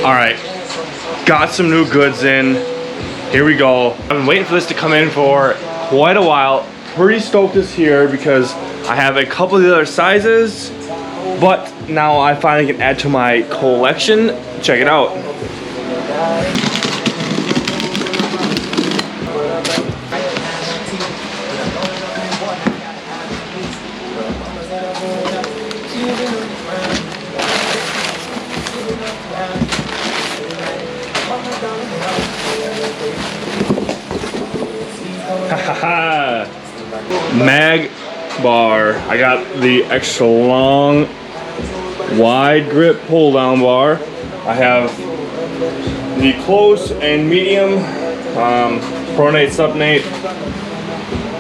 All right, got some new goods in. Here we go. I've been waiting for this to come in for quite a while. Pretty stoked it's here because I have a couple of the other sizes, but now I finally can add to my collection. Check it out. Mag bar. I got the extra long wide grip pull down bar. I have the close and medium pronate supinate.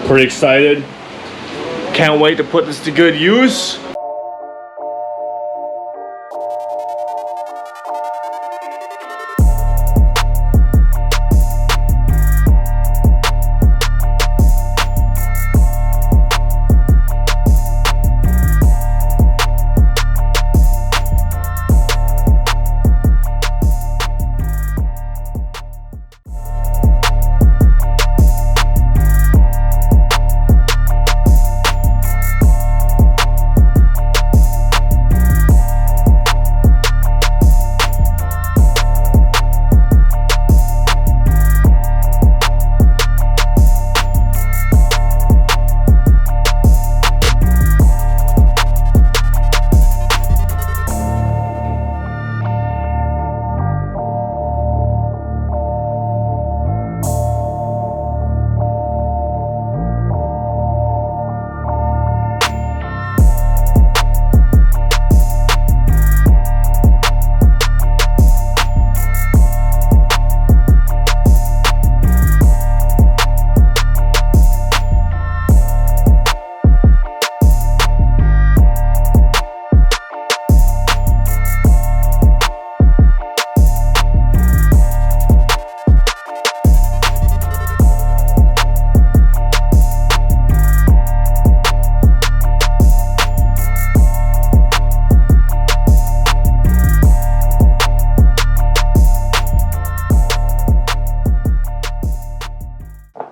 Pretty excited. Can't wait to put this to good use.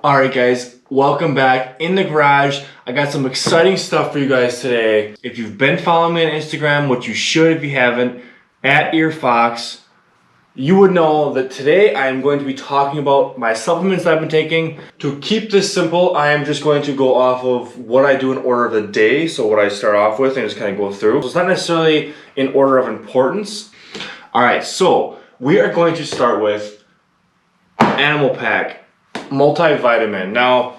Alright guys, welcome back in the garage. I got some exciting stuff for you guys today. If you've been following me on Instagram, which you should if you haven't, at EarFox, you would know that today I am going to be talking about my supplements that I've been taking. To keep this simple, I am just going to go off of what I do in order of the day, so what I start off with and just kind of go through. So it's not necessarily in order of importance. Alright, so we are going to start with Animal Pack multivitamin. Now,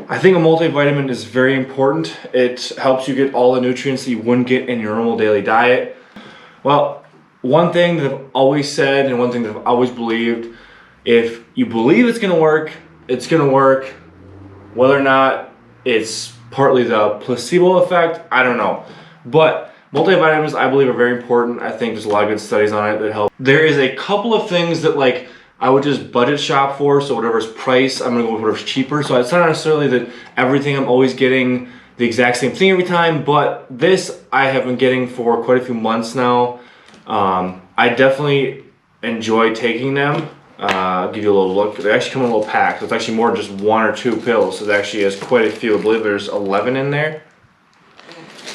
I think a multivitamin is very important. It helps you get all the nutrients that you wouldn't get in your normal daily diet. Well, one thing that I've always said and one thing that I've always believed, if you believe it's gonna work, it's gonna work. Whether or not it's partly the placebo effect, I don't know. But multivitamins, I believe, are very important. I think there's a lot of good studies on it that help. There is a couple of things that I would just budget shop for, so whatever's price, I'm gonna go with whatever's cheaper. So it's not necessarily that everything I'm always getting the exact same thing every time, but this I have been getting for quite a few months now. I definitely enjoy taking them. I'll give you a little look. They actually come in a little pack, so it's actually more than just 1 or 2 pills. It actually has quite a few. I believe there's 11 in there.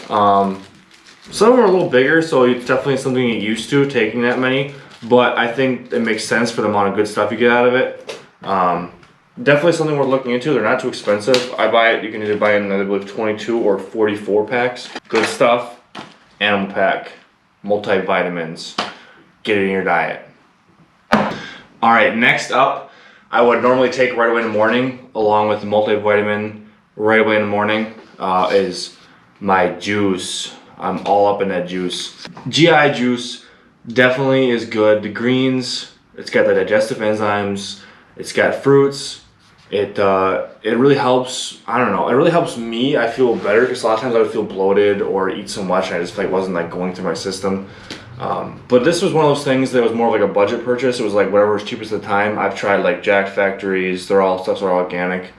Some of them are a little bigger, so it's definitely something you get used to, taking that many. But I think it makes sense for the amount of good stuff you get out of it. Definitely something worth looking into. They're not too expensive. I buy it, you can either buy it in, I believe, 22 or 44 packs. Good stuff. Animal Pack, multivitamins. Get it in your diet. Alright, next up, I would normally take right away in the morning, along with the multivitamin right away in the morning, is my juice. I'm all up in that juice. GI juice definitely is good. The greens, it's got the digestive enzymes, it's got fruits. It really helps, I don't know, it really helps me. I feel better because a lot of times I would feel bloated or eat so much and I just wasn't going through my system. But this was one of those things that was more of a budget purchase. It was whatever was cheapest at the time. I've tried Jack Factories, they're all organic.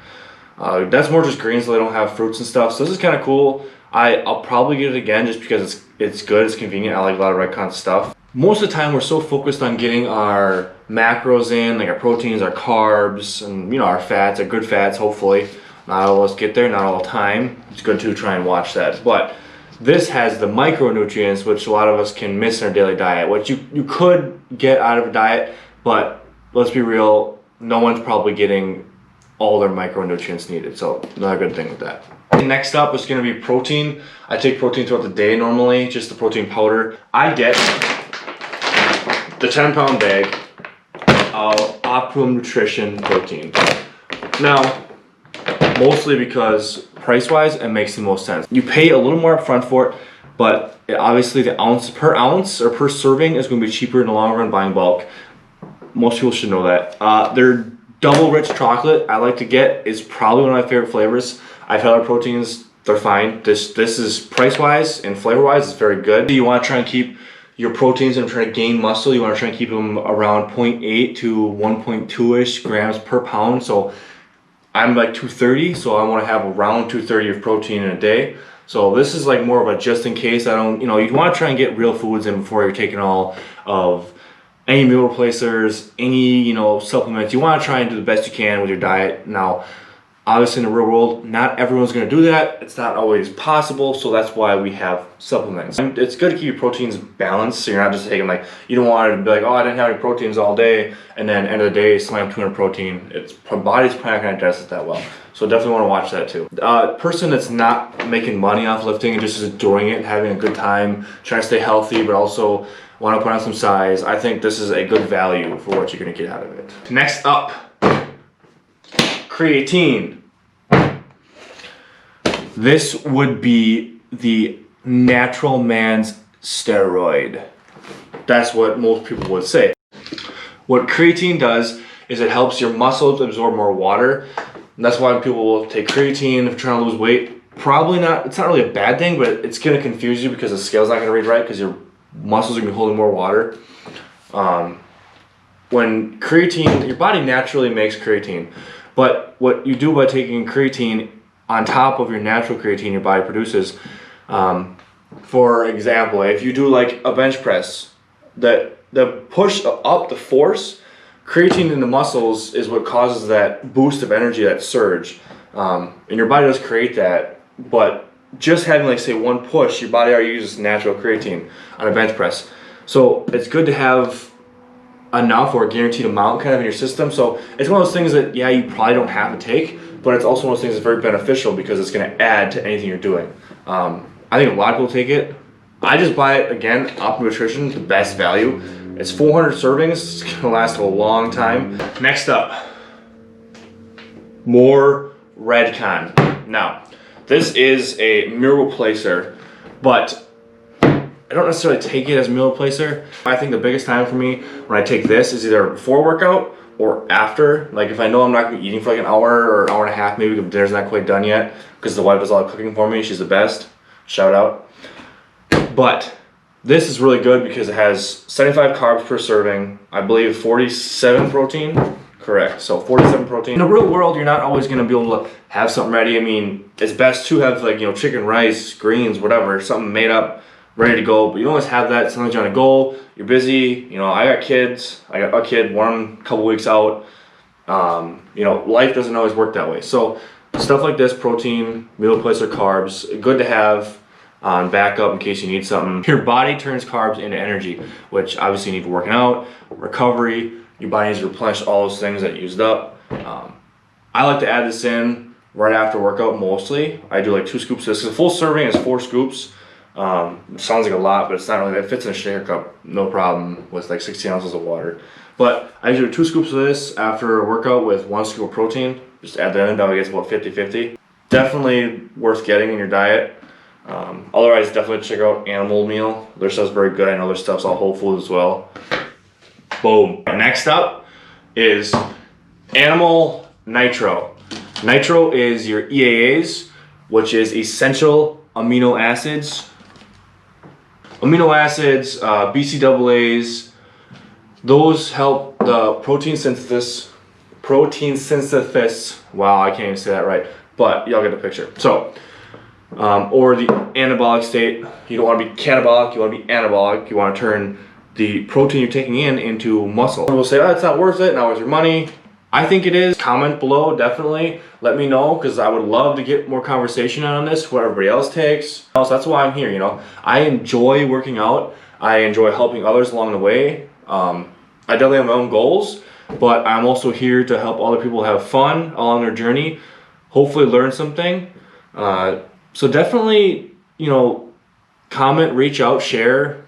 That's more just greens, so they don't have fruits and stuff. So this is kind of cool. I'll probably get it again just because it's good, it's convenient. I like a lot of Redcon stuff. most of the time we're so focused on getting our macros in, like our proteins, our carbs, and you know, our fats, our good fats, hopefully. Not all of us get there, not all the time. It's good to try and watch that. But this has the micronutrients, which a lot of us can miss in our daily diet, which you could get out of a diet, but let's be real, no one's probably getting all their micronutrients needed, so not a good thing with that. Next up is going to be protein. I take protein throughout the day normally, just the protein powder. I get the 10-pound bag of Optimum Nutrition protein. Now, mostly because price-wise, it makes the most sense. You pay a little more upfront for it, but obviously the ounce per ounce or per serving is going to be cheaper in the long run buying bulk. Most people should know that. Their double rich chocolate I like to get is probably one of my favorite flavors. I've had other proteins, they're fine. This is price-wise and flavor-wise, it's very good. You want to try and keep your proteins and try to gain muscle. You want to try and keep them around 0.8 to 1.2-ish grams per pound. So I'm like 230, so I want to have around 230 of protein in a day. So this is like more of a just in case. I don't, you know, you want to try and get real foods in before you're taking all of any meal replacers, any, you know, supplements. You want to try and do the best you can with your diet. Now, obviously in the real world, not everyone's going to do that. It's not always possible, so that's why we have supplements. And it's good to keep your proteins balanced, so you're not just taking like, you don't want to be like, oh, I didn't have any proteins all day, and then end of the day, slam 200 protein. Body's probably not going to digest it that well. So definitely want to watch that too. Person that's not making money off lifting and just enjoying it, having a good time, trying to stay healthy, but also want to put on some size, I think this is a good value for what you're going to get out of it. Next up, creatine. This would be the natural man's steroid. That's what most people would say. What creatine does is it helps your muscles absorb more water. And that's why people will take creatine if you're trying to lose weight. Probably not, it's not really a bad thing, but it's going to confuse you because the scale's not going to read right because your muscles are going to be holding more water. When creatine, your body naturally makes creatine. But what you do by taking creatine on top of your natural creatine your body produces, for example, if you do like a bench press, the push up, the force, creatine in the muscles is what causes that boost of energy, that surge. And your body does create that, but just having like say one push, your body already uses natural creatine on a bench press. So it's good to have enough or a guaranteed amount kind of in your system. So it's one of those things that, yeah, you probably don't have to take, but it's also one of those things that's very beneficial because it's going to add to anything you're doing. I think a lot of people take it. I just buy it, again, Optimum Nutrition, the best value. It's 400 servings, it's going to last a long time. Next up, more Redcon. Now, this is a meal replacer, but I don't necessarily take it as a meal replacer. I think the biggest time for me when I take this is either before workout or after. Like if I know I'm not going to be eating for like an hour or an hour and a half, maybe the dinner's not quite done yet because the wife does all the cooking for me. She's the best. Shout out. But this is really good because it has 75 carbs per serving. I believe 47 protein. Correct. So 47 protein. In the real world, you're not always going to be able to have something ready. I mean, it's best to have like, you know, chicken, rice, greens, whatever, something made up, ready to go. But you don't always have that. Sometimes you're on a goal. You're busy. You know, I got kids. I got a kid, one couple weeks out. You know, life doesn't always work that way. So stuff like this, protein, meal replacer, carbs, good to have on backup in case you need something. Your body turns carbs into energy, which obviously you need for working out, recovery. Your body needs to replenish all those things that you used up. I like to add this in right after workout mostly. I do like 2 scoops of this. A full serving is 4 scoops. It sounds like a lot, but it's not really. It fits in a shaker cup, no problem, with like 16 ounces of water. But I usually do 2 scoops of this after a workout with 1 scoop of protein. Just add that in, that way it's about 50-50. Definitely worth getting in your diet. Otherwise, definitely check out Animal Meal. Their stuff's very good. I know their stuff's all whole foods as well. Boom. Next up is Animal Nitro. Nitro is your EAAs, which is essential amino acids. Amino acids, BCAAs, those help the protein synthesis. Wow, I can't even say that right, but y'all get the picture. So, or the anabolic state. You don't want to be catabolic, you want to be anabolic. You want to turn the protein you're taking in into muscle. People will say, oh, it's not worth it, now it's your money. I think it is. Comment below, definitely. Let me know, because I would love to get more conversation on this, what everybody else takes. So that's why I'm here, you know. I enjoy working out. I enjoy helping others along the way. I definitely have my own goals, but I'm also here to help other people have fun along their journey, hopefully learn something. So definitely, you know, comment, reach out, share,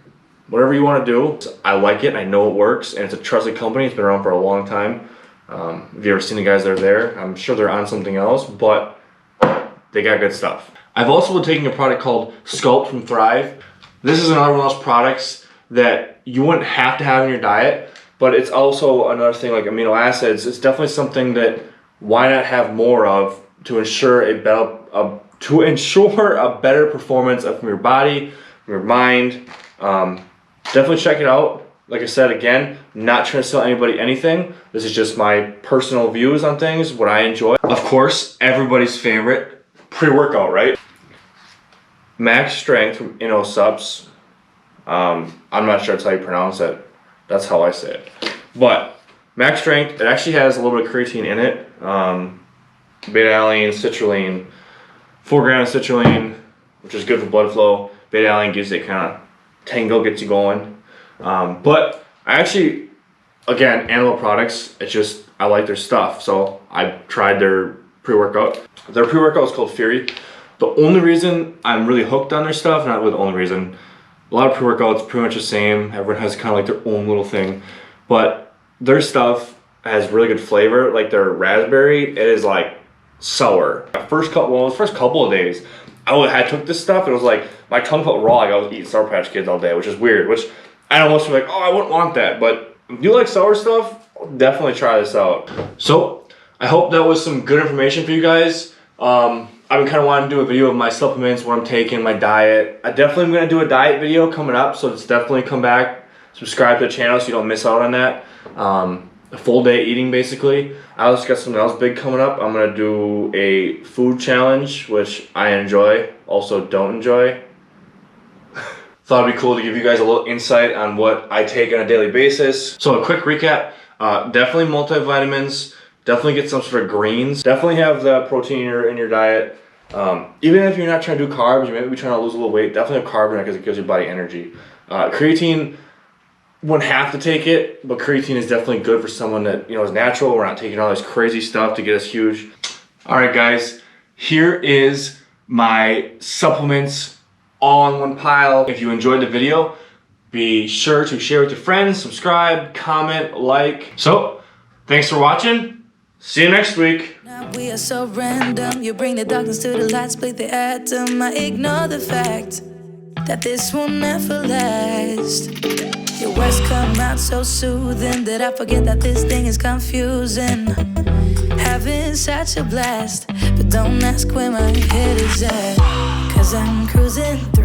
whatever you want to do. I like it, I know it works, and it's a trusted company. It's been around for a long time. If you ever seen the guys that are there, I'm sure they're on something else, but they got good stuff. I've also been taking a product called Sculpt from Thrive. This is another one of those products that you wouldn't have to have in your diet, but it's also another thing like amino acids. It's definitely something that why not have more of to ensure a better performance from your body, from your mind. Definitely check it out. Like I said, again, not trying to sell anybody anything. This is just my personal views on things, what I enjoy. Of course, everybody's favorite, pre-workout, right? Max Strength from InnoSups. I'm not sure that's how you pronounce it. That's how I say it. But Max Strength, it actually has a little bit of creatine in it. Beta-alanine, citrulline. 4 grams of citrulline, which is good for blood flow. Beta-alanine gives it kind of tango, gets you going. But I actually, again, animal products, it's just, I like their stuff. So I tried their pre-workout. Their pre-workout is called Fury. The only reason I'm really hooked on their stuff, not really the only reason, a lot of pre-workouts pretty much the same. Everyone has kind of like their own little thing. But their stuff has really good flavor. Like their raspberry, it is like sour. The first couple of days, I took this stuff and it was like, my tongue felt raw, like I was eating Sour Patch Kids all day, which is weird, which I almost feel like, oh, I wouldn't want that. But if you like sour stuff, definitely try this out. So I hope that was some good information for you guys. I've been kind of wanting to do a video of my supplements, what I'm taking, my diet. I definitely am going to do a diet video coming up, so it's definitely come back, subscribe to the channel so you don't miss out on that. A full day eating, basically. I also got something else big coming up. I'm going to do a food challenge, which I enjoy, also don't enjoy. Thought it'd be cool to give you guys a little insight on what I take on a daily basis. So a quick recap, definitely multivitamins, definitely get some sort of greens, definitely have the protein in your diet. Even if you're not trying to do carbs, you may be trying to lose a little weight, definitely have carb in it because it gives your body energy. Creatine, wouldn't have to take it, but creatine is definitely good for someone that, you know, is natural. We're not taking all this crazy stuff to get us huge. All right, guys, here is my supplements all in one pile. If you enjoyed the video, be sure to share with your friends, subscribe, comment, like. So, thanks for watching. See you next week. Now we are so random. You bring the darkness to the light, split the atom. I ignore the fact that this will never last. Your words come out so soothing that I forget that this thing is confusing. Having such a blast, but don't ask where my head is at, 'cause I'm cruising through